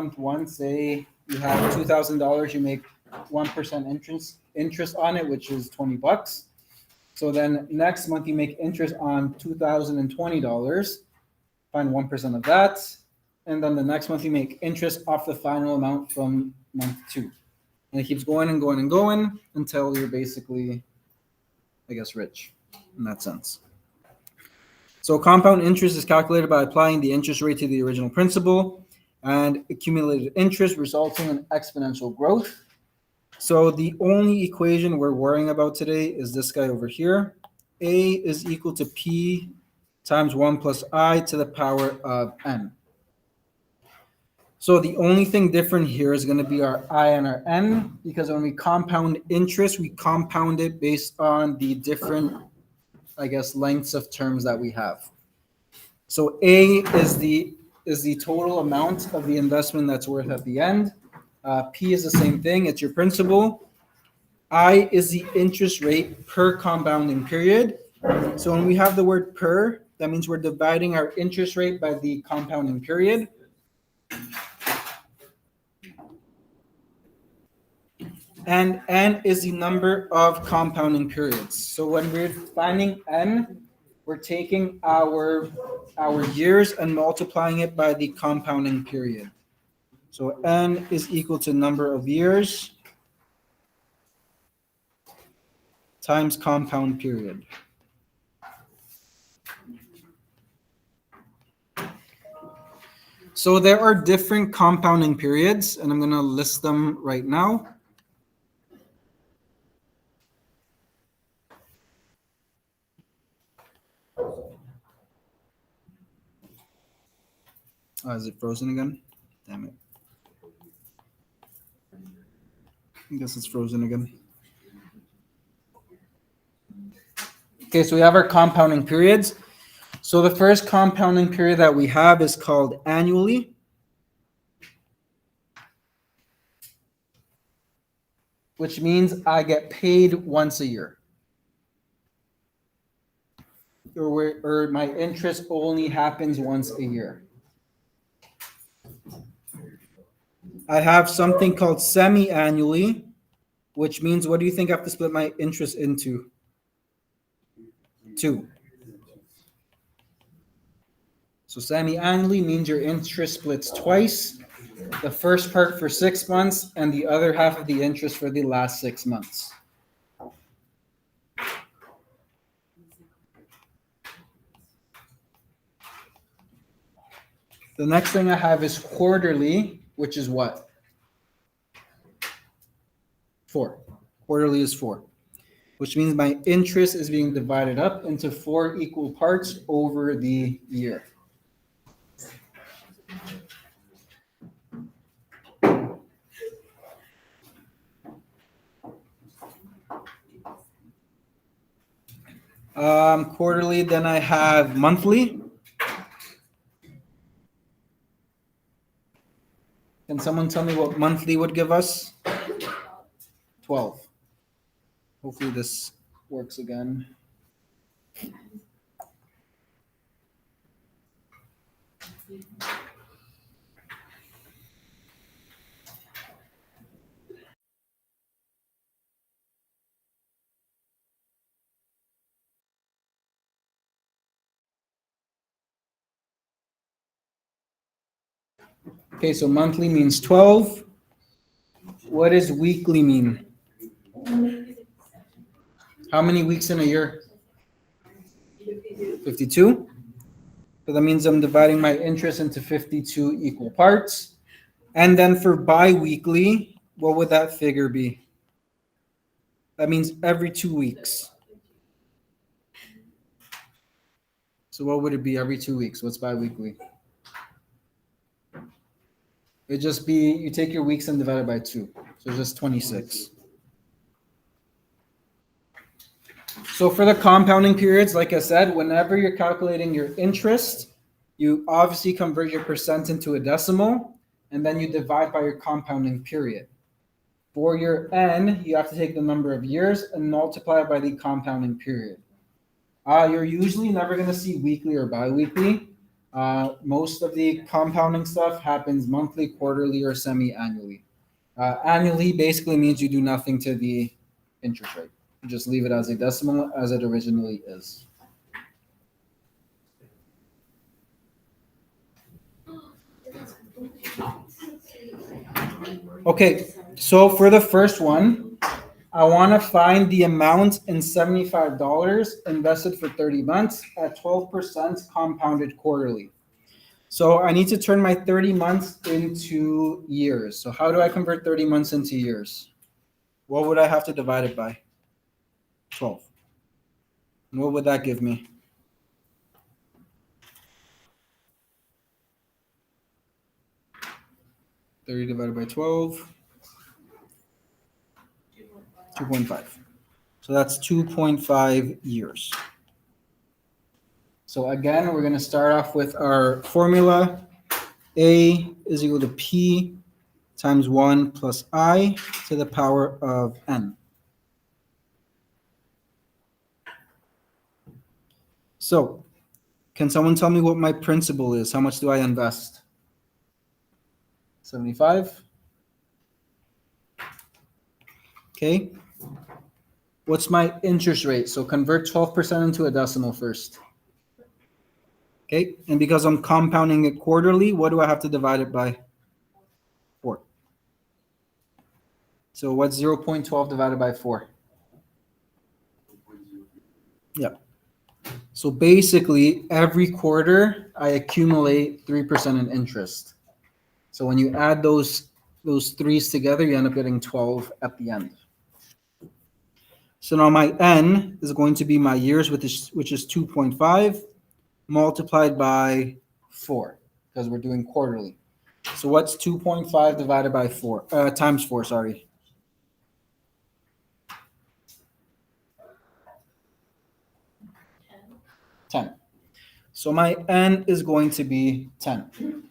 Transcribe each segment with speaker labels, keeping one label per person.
Speaker 1: month one, say you have $2,000, you make 1% interest on it, which is $20. So then next month you make interest on $2,020, find 1% of that, and then the next month you make interest off the final amount from month two. And it keeps going and going and going until you're basically, I guess, rich in that sense. So compound interest is calculated by applying the interest rate to the original principal and accumulated interest resulting in exponential growth. So the only equation we're worrying about today is this guy over here. A is equal to P times 1 plus I to the power of N. So the only thing different here is going to be our I and our N, because when we compound interest, we compound it based on the different, I guess, lengths of terms that we have. So A is the total amount of the investment that's worth at the end. P is the same thing. It's your principal. I is the interest rate per compounding period. So when we have the word per, that means we're dividing our interest rate by the compounding period. And N is the number of compounding periods. So when we're finding N, we're taking our years and multiplying it by the compounding period. So N is equal to number of years times compound period. So there are different compounding periods, and I'm going to list them right now. Oh, is it frozen again? Damn it. I guess it's frozen again. Okay, so we have our compounding periods. So the first compounding period that we have is called annually. Which means I get paid once a year. Or my interest only happens once a year. I have something called semi-annually, which means, what do you think I have to split my interest into? 2. So semi-annually means your interest splits twice. The first part for 6 months and the other half of the interest for the last 6 months. The next thing I have is quarterly, which is what? 4. Quarterly is 4, which means my interest is being divided up into 4 equal parts over the year. Quarterly, then I have monthly. Can someone tell me what monthly would give us? 12. Hopefully this works again. Okay, so monthly means 12. What does weekly mean? How many weeks in a year? 52. So that means I'm dividing my interest into 52 equal parts. And then for bi-weekly, what would that figure be? That means every 2 weeks. So what would it be every 2 weeks? What's bi-weekly? It'd just be, you take your weeks and divide it by 2. So just 26. So for the compounding periods, like I said, whenever you're calculating your interest, you obviously convert your percent into a decimal, and then you divide by your compounding period. For your N, you have to take the number of years and multiply it by the compounding period. You're usually never going to see weekly or bi-weekly. Most of the compounding stuff happens monthly, quarterly, or semi-annually. Annually basically means you do nothing to the interest rate. You just leave it as a decimal as it originally is. Okay, so for the first one, I want to find the amount in $75 invested for 30 months at 12% compounded quarterly. So I need to turn my 30 months into years. So how do I convert 30 months into years? What would I have to divide it by? 12. And what would that give me? 30 divided by 12, 2.5. So that's 2.5 years. So again, we're going to start off with our formula. A is equal to P times 1 plus I to the power of N. So can someone tell me what my principal is? How much do I invest? 75. Okay. What's my interest rate? So convert 12% into a decimal first. Okay. And because I'm compounding it quarterly, what do I have to divide it by? 4. So what's 0.12 divided by 4? Yeah. So basically, every quarter, I accumulate 3% in interest. So when you add those threes together, you end up getting 12 at the end. So now my N is going to be my years, which is 2.5 multiplied by 4, because we're doing quarterly. So what's 2.5 divided by 4, times 4, sorry. 10. So my N is going to be 10.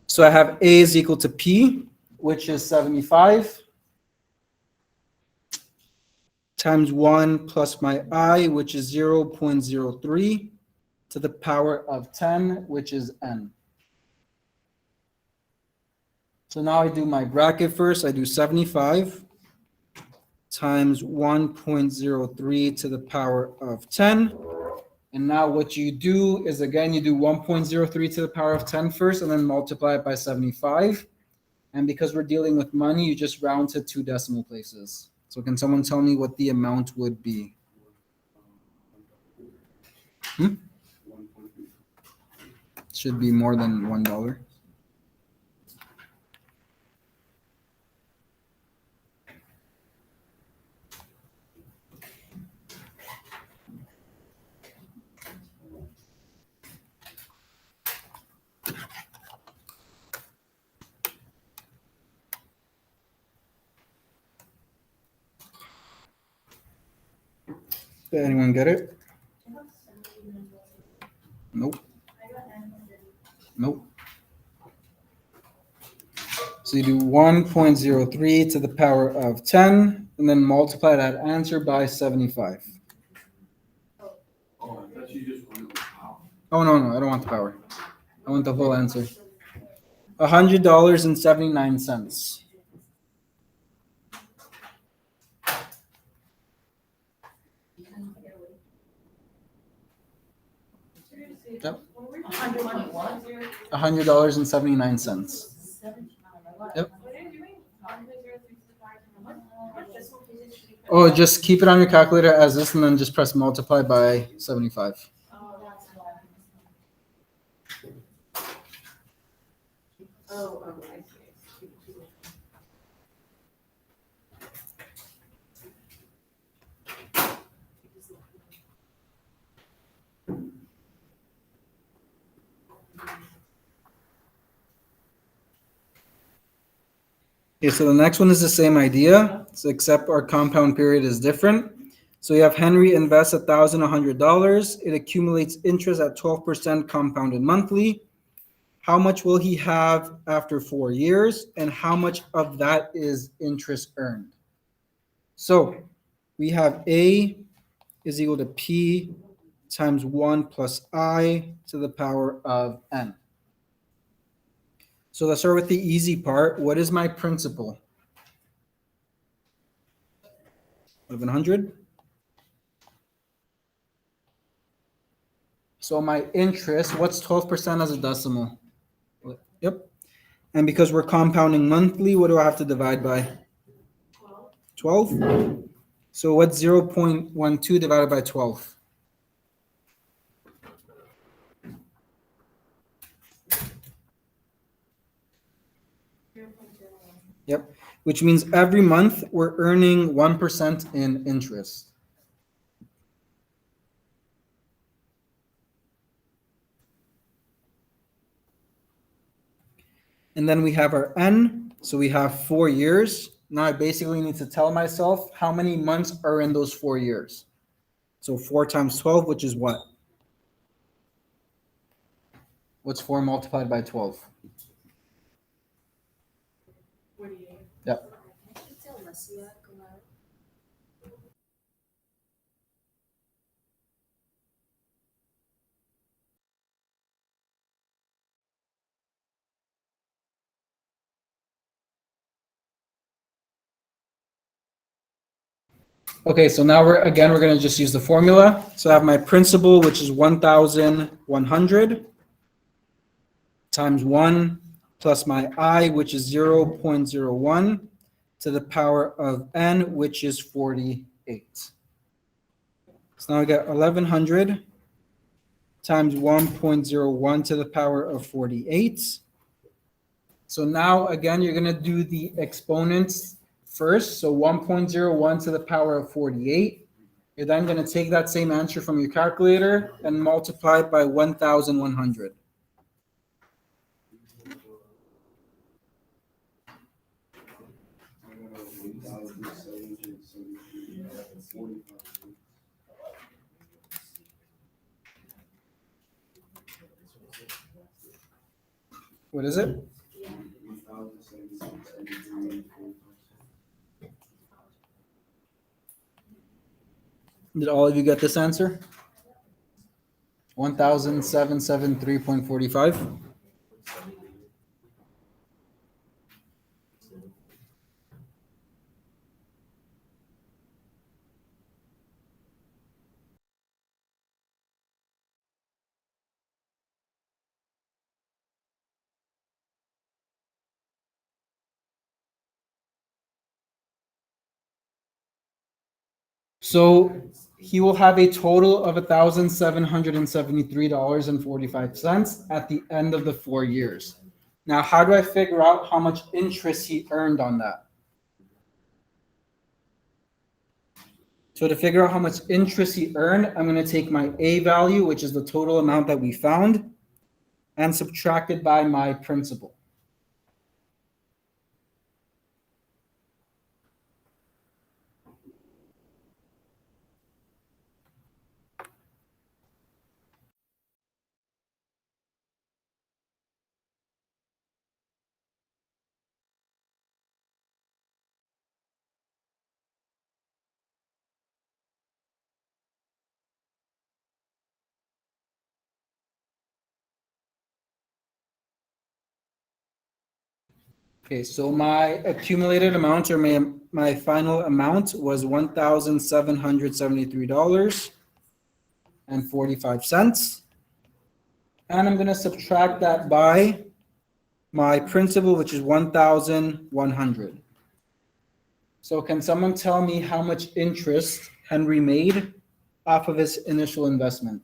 Speaker 1: So I have A is equal to P, which is 75, times 1 plus my I, which is 0.03, to the power of 10, which is N. So now I do my bracket first. I do 75 times 1.03 to the power of 10. And now what you do is, again, you do 1.03 to the power of 10 first, and then multiply it by 75. And because we're dealing with money, you just round to 2 decimal places. So can someone tell me what the amount would be? Should be more than $1. Did anyone get it? So you do 1.03 to the power of 10, and then multiply that answer by 75.
Speaker 2: Oh, I thought you just wanted the power.
Speaker 1: Oh, no, I don't want the power. I want the whole answer. $100.79. Yep. $100.79. Yep. Oh, just keep it on your calculator as this and then just press multiply by 75. Okay, so the next one is the same idea, so except our compound period is different. So you have Henry invests $1,100. It accumulates interest at 12% compounded monthly. How much will he have after 4 years, and how much of that is interest earned? So we have A is equal to P times 1 plus I to the power of N. So let's start with the easy part. What is my principal? 1100. So my interest, what's 12% as a decimal? Yep. And because we're compounding monthly, what do I have to divide by? 12. So what's 0.12 divided by 12? Yep. Which means every month we're earning 1% in interest. And then we have our N. So we have 4 years. Now I basically need to tell myself how many months are in those 4 years. So 4 times 12, which is what? What's 4 multiplied by 12? Yep. Okay, so now we're going to just use the formula. So I have my principal, which is 1,100 times 1 plus my I, which is 0.01 to the power of N, which is 48. So now I got 1,100 times 1.01 to the power of 48. So now, again, you're going to do the exponents first. So 1.01 to the power of 48. You're then going to take that same answer from your calculator and multiply it by 1,100. What is it? Did all of you get this answer? 1,773.45. So he will have a total of $1,773.45 at the end of the 4 years. Now, how do I figure out how much interest he earned on that? So to figure out how much interest he earned, I'm going to take my A value, which is the total amount that we found, and subtract it by my principal. Okay, so my accumulated amount or my final amount was $1,773.45. And I'm gonna subtract that by my principal, which is 1,100. So can someone tell me how much interest Henry made off of his initial investment?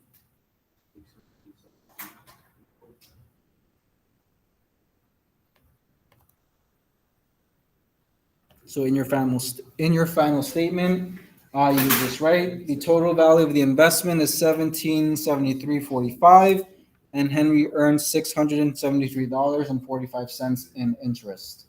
Speaker 1: So in your final statement, you just write the total value of the investment is 1773.45, and Henry earned $673.45 in interest.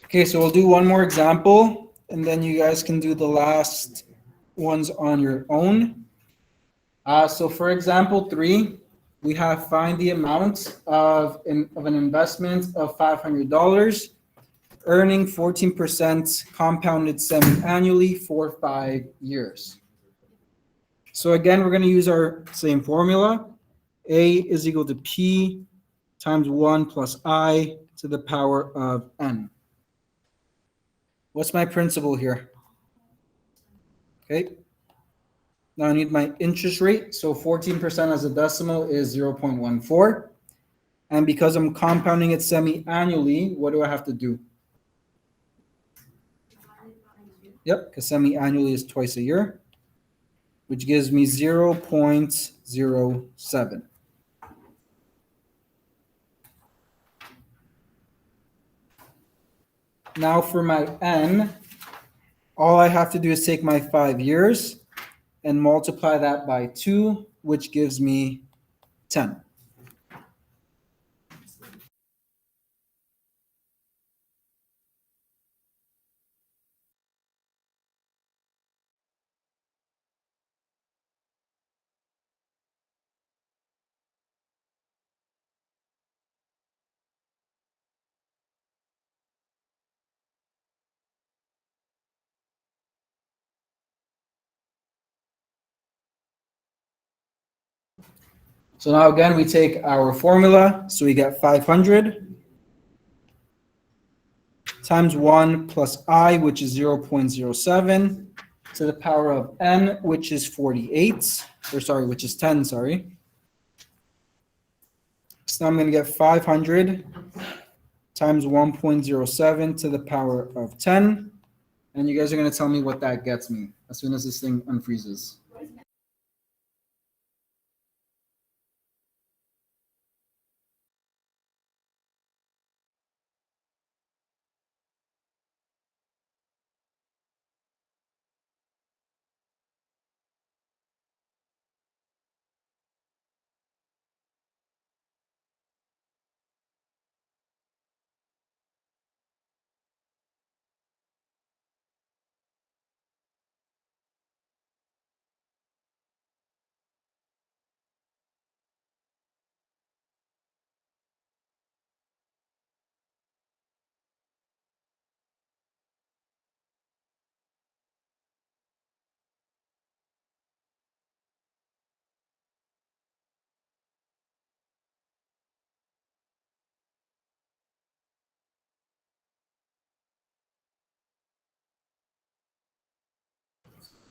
Speaker 1: Okay, so we'll do one more example, and then you guys can do the last ones on your own. So for example 3, we have find the amount of an investment of $500, earning 14% compounded semi-annually for 5 years. So again, we're going to use our same formula. A is equal to P times 1 plus I to the power of N. What's my principal here? Okay. Now I need my interest rate. So 14% as a decimal is 0.14. And because I'm compounding it semi-annually, what do I have to do? Yep, because semi-annually is twice a year, which gives me 0.07. Now for my N, all I have to do is take my 5 years and multiply that by 2, which gives me 10. So now again, we take our formula. So we get 500 times 1 plus I, which is 0.07, to the power of N, which is 48, which is 10, sorry. So now I'm going to get 500 times 1.07 to the power of 10. And you guys are going to tell me what that gets me as soon as this thing unfreezes.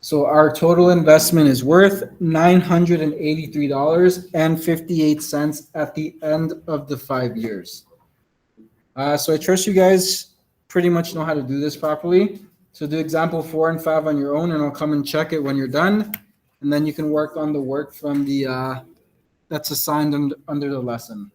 Speaker 1: So our total investment is worth $983.58 at the end of the 5 years. So I trust you guys pretty much know how to do this properly. So do example 4 and 5 on your own, and I'll come and check it when you're done. And then you can work on the work from the that's assigned under the lesson.